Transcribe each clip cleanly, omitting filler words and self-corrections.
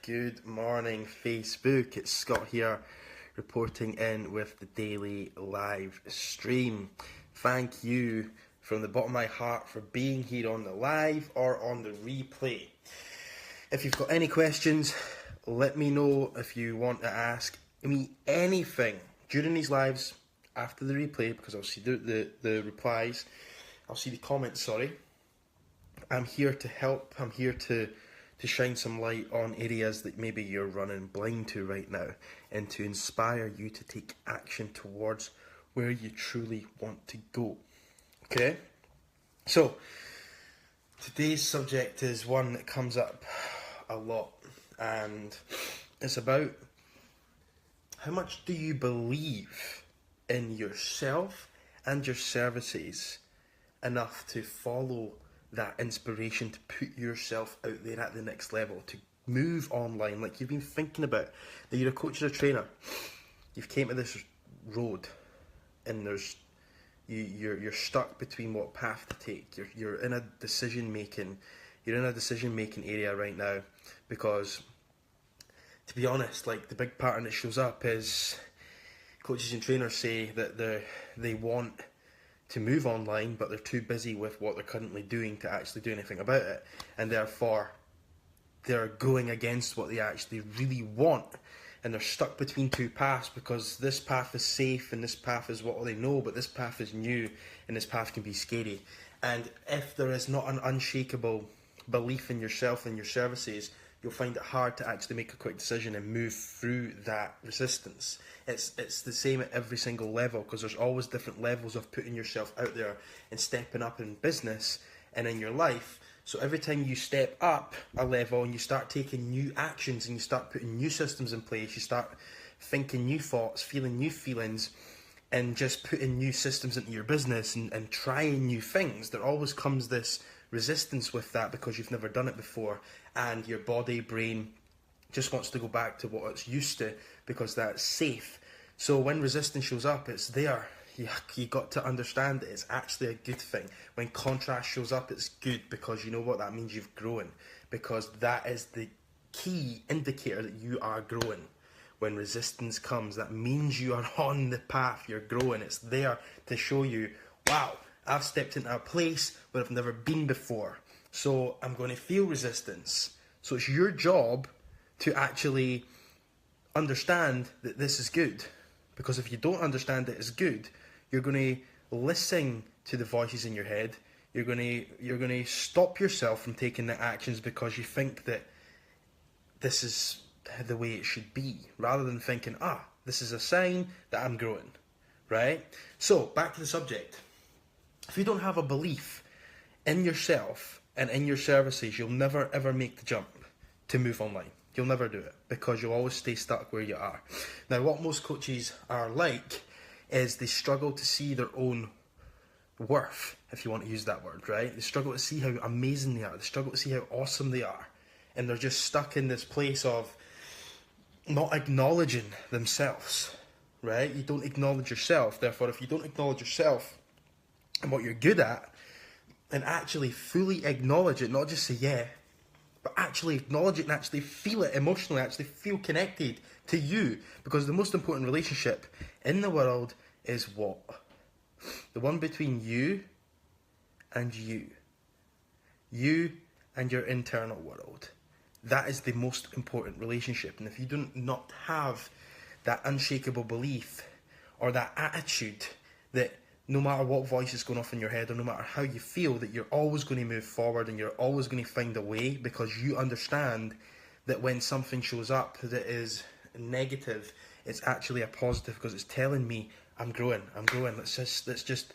Good morning, Facebook. It's Scott here, reporting in with the daily live stream. Thank you from the bottom of my heart for being here on the live or on the replay. If you've got any questions, let me know. If you want to ask me anything during these lives, after the replay, because I'll see the replies, I'll see the comments, sorry. I'm here to help. I'm here to shine some light on areas that maybe you're running blind to right now, and to inspire you to take action towards where you truly want to go. Okay? So, today's subject is one that comes up a lot, and it's about how much do you believe in yourself and your services enough to follow that inspiration to put yourself out there at the next level, to move online like you've been thinking about, that you're a coach or a trainer. You've came to this road and you're stuck between what path to take. You're in a decision making area right now, because to be honest, like, the big pattern that shows up is coaches and trainers say that they want to move online, but they're too busy with what they're currently doing to actually do anything about it, and therefore they're going against what they actually really want, and they're stuck between two paths, because this path is safe and this path is what they know, but this path is new and this path can be scary. And if there is not an unshakable belief in yourself and your services, you'll find it hard to actually make a quick decision and move through that resistance. It's the same at every single level, because there's always different levels of putting yourself out there and stepping up in business and in your life. So every time you step up a level and you start taking new actions and you start putting new systems in place, you start thinking new thoughts, feeling new feelings, and just putting new systems into your business and trying new things, there always comes this resistance with that, because you've never done it before, and your body, brain just wants to go back to what it's used to, because that's safe. So when resistance shows up, it's there. You got to understand that it's actually a good thing. When contrast shows up, it's good, because you know what that means? You've grown, because that is the key indicator that you are growing. When resistance comes, that means you are on the path, you're growing. It's there to show you, wow, I've stepped into a place where I've never been before, so I'm going to feel resistance. So it's your job to actually understand that this is good, because if you don't understand that it's good, you're going to listen to the voices in your head. You're going to stop yourself from taking the actions because you think that this is the way it should be, rather than thinking, this is a sign that I'm growing, right? So back to the subject. If you don't have a belief in yourself and in your services, you'll never ever make the jump to move online. You'll never do it, because you'll always stay stuck where you are. Now, what most coaches are like is they struggle to see their own worth, if you want to use that word, right? They struggle to see how amazing they are. They struggle to see how awesome they are. And they're just stuck in this place of not acknowledging themselves, right? You don't acknowledge yourself. Therefore, if you don't acknowledge yourself and what you're good at, and actually fully acknowledge it, not just say yeah, but actually acknowledge it and actually feel it emotionally, actually feel connected to you. Because the most important relationship in the world is what? The one between you and you. You and your internal world. That is the most important relationship. And if you do not have that unshakable belief or that attitude that no matter what voice is going off in your head, or no matter how you feel, that you're always going to move forward and you're always going to find a way, because you understand that when something shows up that is negative, it's actually a positive, because it's telling me I'm growing. Let's just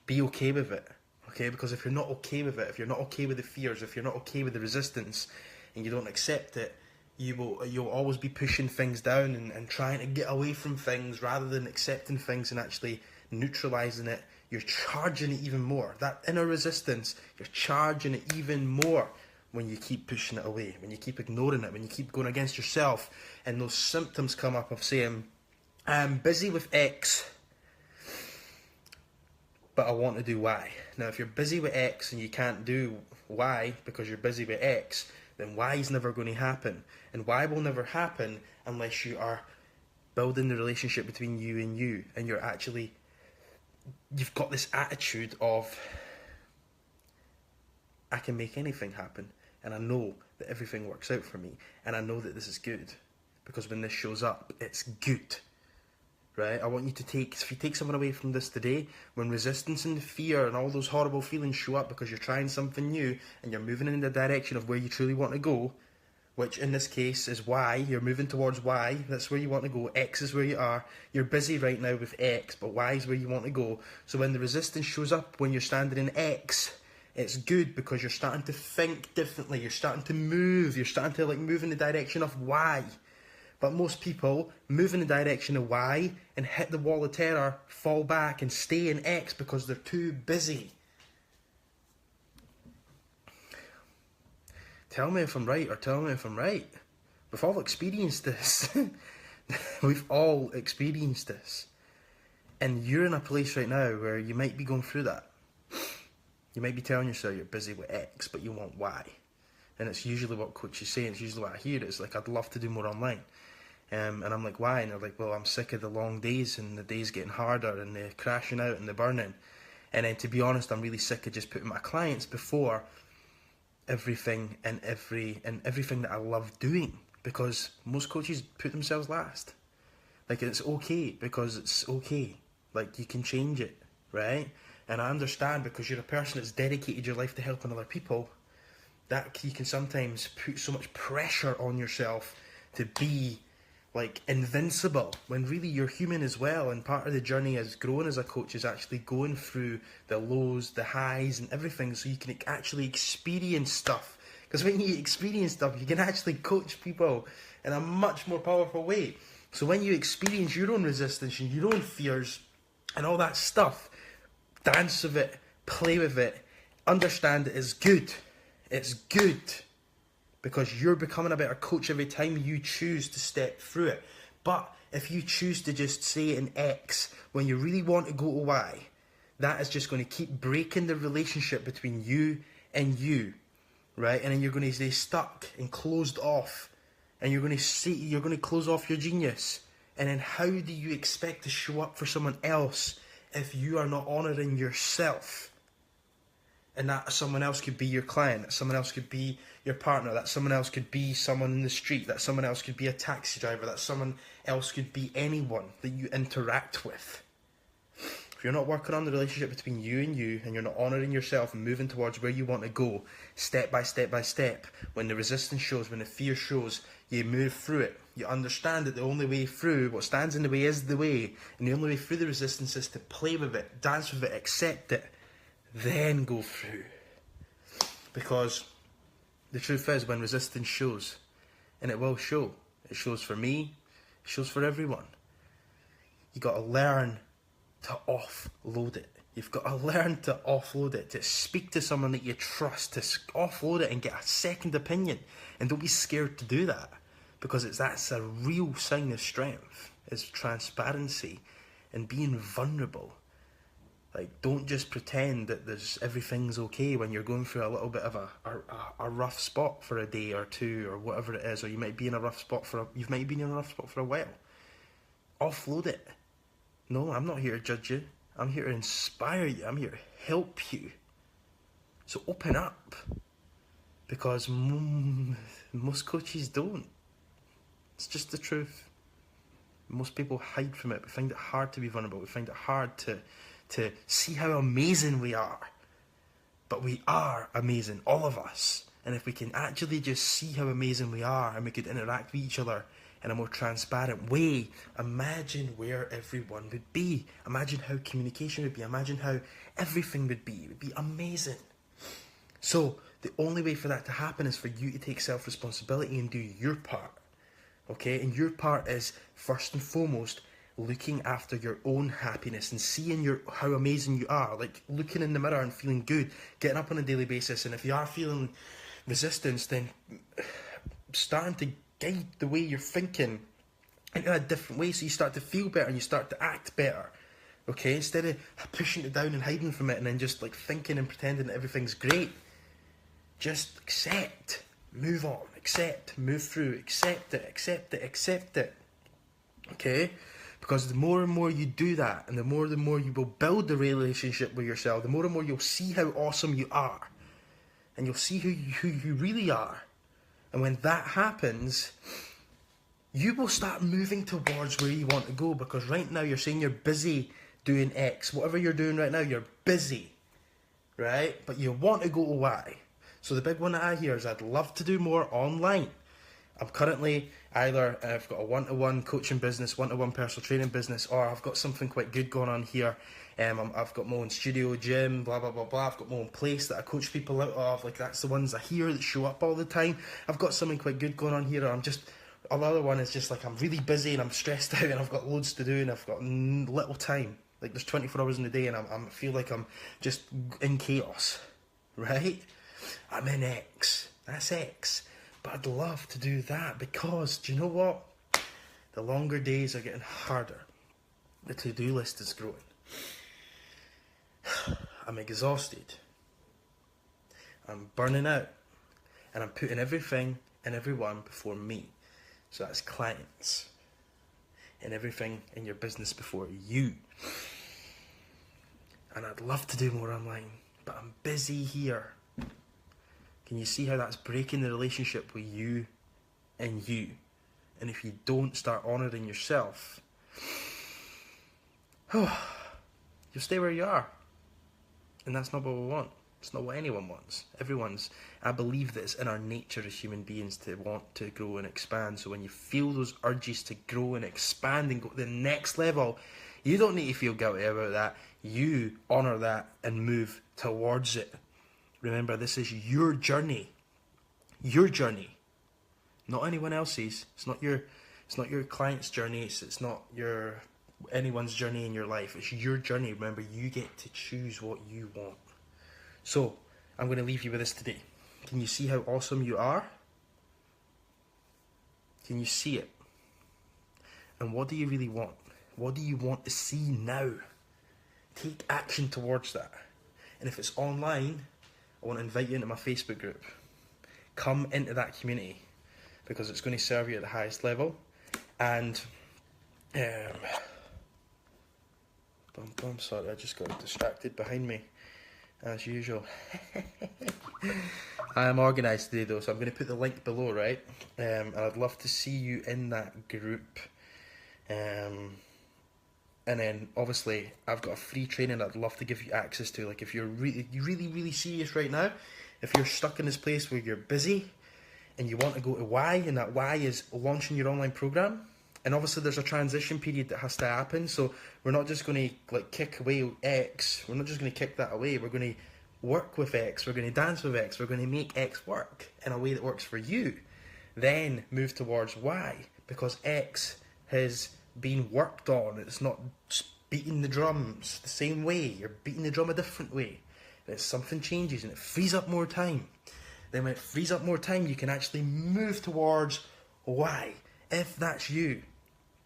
be okay with it, okay? Because if you're not okay with it, if you're not okay with the fears, if you're not okay with the resistance, and you don't accept it, you'll always be pushing things down and trying to get away from things, rather than accepting things and actually neutralizing it. You're charging it even more. That inner resistance, you're charging it even more when you keep pushing it away, when you keep ignoring it, when you keep going against yourself, and those symptoms come up of saying, I'm busy with X, but I want to do Y. Now, if you're busy with X and you can't do Y because you're busy with X, then Y is never going to happen. And Y will never happen unless you are building the relationship between you, and you've got this attitude of, I can make anything happen, and I know that everything works out for me, and I know that this is good, because when this shows up, it's good. Right? I want you to if you take something away from this today, when resistance and fear and all those horrible feelings show up because you're trying something new and you're moving in the direction of where you truly want to go, which in this case is Y, you're moving towards Y, that's where you want to go, X is where you are, you're busy right now with X, but Y is where you want to go. So when the resistance shows up when you're standing in X, it's good because you're starting to think differently, you're starting to move, you're starting to move in the direction of Y. But most people move in the direction of Y and hit the wall of terror, fall back and stay in X because they're too busy. Tell me if I'm right or tell me if I'm right. We've all experienced this. We've all experienced this. And you're in a place right now where you might be going through that. You might be telling yourself you're busy with X, but you want Y. And it's usually what coaches say, and it's usually what I hear. It's like, I'd love to do more online. And I'm like, why? And they're like, well, I'm sick of the long days and the days getting harder and the crashing out and the burning. And then, to be honest, I'm really sick of just putting my clients before everything and everything that I love doing, because most coaches put themselves last. Like, it's okay because it's okay. Like, you can change it, right? And I understand, because you're a person that's dedicated your life to helping other people, that you can sometimes put so much pressure on yourself to be like invincible, when really you're human as well, and part of the journey as growing as a coach is actually going through the lows, the highs and everything, so you can actually experience stuff. Because when you experience stuff, you can actually coach people in a much more powerful way. So when you experience your own resistance and your own fears and all that stuff, dance with it, play with it, understand it is good. It's good. Because you're becoming a better coach every time you choose to step through it. But if you choose to just say an X when you really want to go to Y, that is just going to keep breaking the relationship between you and you, right? And then you're going to stay stuck and closed off, and you're going to close off your genius. And then how do you expect to show up for someone else if you are not honouring yourself? And that someone else could be your client, that someone else could be your partner, that someone else could be someone in the street, that someone else could be a taxi driver, that someone else could be anyone that you interact with. If you're not working on the relationship between you, and you're not honouring yourself and moving towards where you want to go, step by step by step, when the resistance shows, when the fear shows, you move through it. You understand that the only way through, what stands in the way is the way, and the only way through the resistance is to play with it, dance with it, accept it, then go through. Because the truth is, when resistance shows, and it will show, it shows for me, it shows for everyone, you got to learn to offload it. You've got to learn to offload it, to speak to someone that you trust, to offload it and get a second opinion. And don't be scared to do that, because that's a real sign of strength, is transparency and being vulnerable. Like, don't just pretend that everything's okay when you're going through a little bit of a rough spot for a day or two or whatever it is, or you might be in a rough spot you've maybe been in a rough spot for a while. Offload it. No, I'm not here to judge you. I'm here to inspire you. I'm here to help you. So open up, because most coaches don't. It's just the truth. Most people hide from it. We find it hard to be vulnerable. We find it hard to see how amazing we are. But we are amazing, all of us. And if we can actually just see how amazing we are, and we could interact with each other in a more transparent way, imagine where everyone would be. Imagine how communication would be. Imagine how everything would be. It would be amazing. So the only way for that to happen is for you to take self-responsibility and do your part. Okay? And your part is, first and foremost, looking after your own happiness and seeing how amazing you are, like looking in the mirror and feeling good, getting up on a daily basis. And if you are feeling resistance, then starting to guide the way you're thinking into a different way, so you start to feel better and you start to act better. Okay, instead of pushing it down and hiding from it and then just like thinking and pretending that everything's great, just accept, move on, accept, move through, accept it. Okay? Because the more and more you do that, and the more you will build the relationship with yourself, the more and more you'll see how awesome you are. And you'll see who you really are. And when that happens, you will start moving towards where you want to go. Because right now you're saying you're busy doing X. Whatever you're doing right now, you're busy. Right? But you want to go to Y. So the big one that I hear is I'd love to do more online. I'm currently either, I've got a one-to-one coaching business, one-to-one personal training business, or I've got something quite good going on here. I've got my own studio, gym, blah, blah, blah, blah. I've got my own place that I coach people out of. Like, that's the ones I hear that show up all the time. I've got something quite good going on here. Another one is just like I'm really busy and I'm stressed out and I've got loads to do and I've got little time. Like, there's 24 hours in a day and I feel like I'm just in chaos, right? I'm in X. That's X. But I'd love to do that because, do you know what? The longer days are getting harder. The to-do list is growing. I'm exhausted. I'm burning out. And I'm putting everything and everyone before me. So that's clients. And everything in your business before you. And I'd love to do more online, but I'm busy here. Can you see how that's breaking the relationship with you and you? And if you don't start honouring yourself, you'll stay where you are. And that's not what we want. It's not what anyone wants. I believe that it's in our nature as human beings to want to grow and expand. So when you feel those urges to grow and expand and go to the next level, you don't need to feel guilty about that. You honour that and move towards it. Remember, this is your journey. Your journey. Not anyone else's. It's not your client's journey. It's not anyone's journey in your life. It's your journey. Remember, you get to choose what you want. So, I'm going to leave you with this today. Can you see how awesome you are? Can you see it? And what do you really want? What do you want to see now? Take action towards that. And if it's online, I want to invite you into my Facebook group. Come into that community because it's going to serve you at the highest level. And sorry, I just got distracted behind me as usual. I am organised today though, so I'm going to put the link below, right? And I'd love to see you in that group. And then, obviously, I've got a free training I'd love to give you access to. Like, if you're really serious right now, if you're stuck in this place where you're busy and you want to go to Y, and that Y is launching your online program, and obviously there's a transition period that has to happen, so we're not just going to, like, kick away X. We're not just going to kick that away. We're going to work with X. We're going to dance with X. We're going to make X work in a way that works for you. Then move towards Y, because X has being worked on. It's not just beating the drums the same way. You're beating the drum a different way. And if something changes and it frees up more time, then when it frees up more time, you can actually move towards Y. If that's you,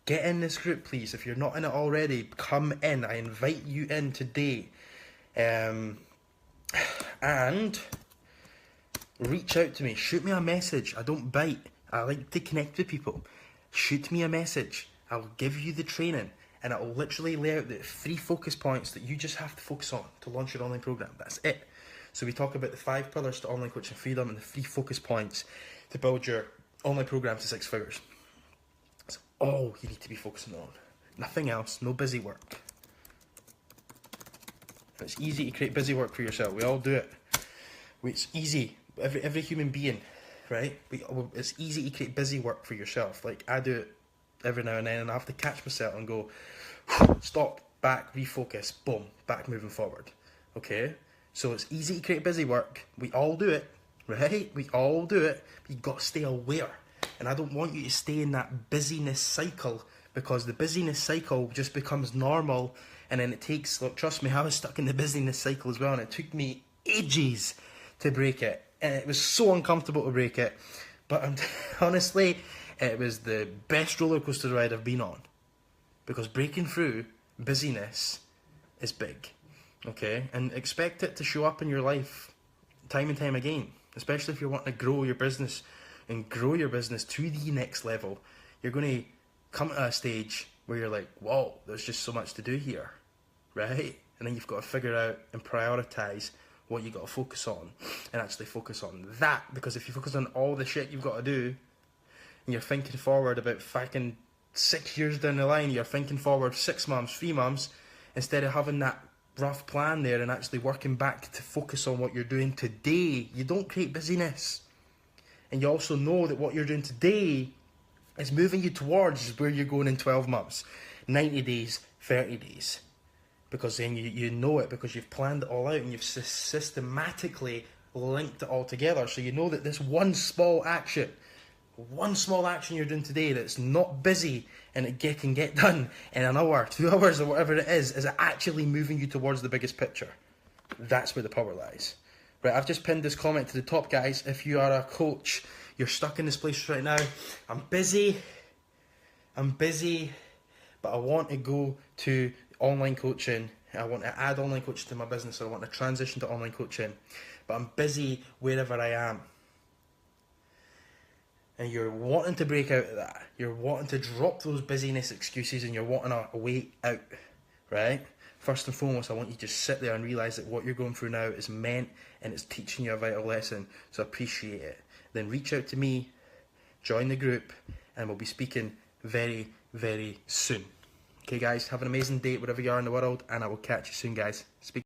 get in this group, please. If you're not in it already, come in. I invite you in today. And reach out to me. Shoot me a message. I don't bite. I like to connect with people. Shoot me a message. I'll give you the training and it will literally lay out the 3 focus points that you just have to focus on to launch your online program. That's it. So we talk about the 5 pillars to online coaching freedom and the 3 focus points to build your online program to 6 figures. That's all you need to be focusing on. Nothing else, no busy work. And it's easy to create busy work for yourself. We all do it. It's easy. Every human being, right? It's easy to create busy work for yourself. Like, I do it every now and then, and I have to catch myself and go, stop, back, refocus, boom, back, moving forward. Okay? So it's easy to create busy work. We all do it, right? We all do it. But you've got to stay aware. And I don't want you to stay in that busyness cycle, because the busyness cycle just becomes normal, and then it takes, look, trust me, I was stuck in the busyness cycle as well, and it took me ages to break it. And it was so uncomfortable to break it. But honestly, it was the best roller coaster ride I've been on, because breaking through busyness is big, okay? And expect it to show up in your life time and time again. especially if you're wanting to grow your business and grow your business to the next level. You're going to come to a stage where you're like, whoa, there's just so much to do here, right? And then you've got to figure out and prioritize what you got to focus on, and actually focus on that. Because if you focus on all the shit you've got to do, and you're thinking forward about fucking 6 years down the line, you're thinking forward 6 months, 3 months, instead of having that rough plan there and actually working back to focus on what you're doing today, you don't create busyness. And you also know that what you're doing today is moving you towards where you're going in 12 months, 90 days, 30 days. Because then you know it, because you've planned it all out and you've systematically linked it all together. So you know that this one small action you're doing today that's not busy and it can get done in an hour, 2 hours, or whatever it is actually moving you towards the biggest picture. That's where the power lies. Right, I've just pinned this comment to the top, guys. If you are a coach, you're stuck in this place right now. I'm busy, but I want to go to online coaching. I want to add online coaching to my business, or I want to transition to online coaching, but I'm busy wherever I am. And you're wanting to break out of that. You're wanting to drop those busyness excuses, and you're wanting a way out, right? First and foremost, I want you to just sit there and realise that what you're going through now is meant, and it's teaching you a vital lesson, so appreciate it. Then reach out to me, join the group, and we'll be speaking very, very soon. Okay, guys, have an amazing day wherever you are in the world, and I will catch you soon, guys. Speak.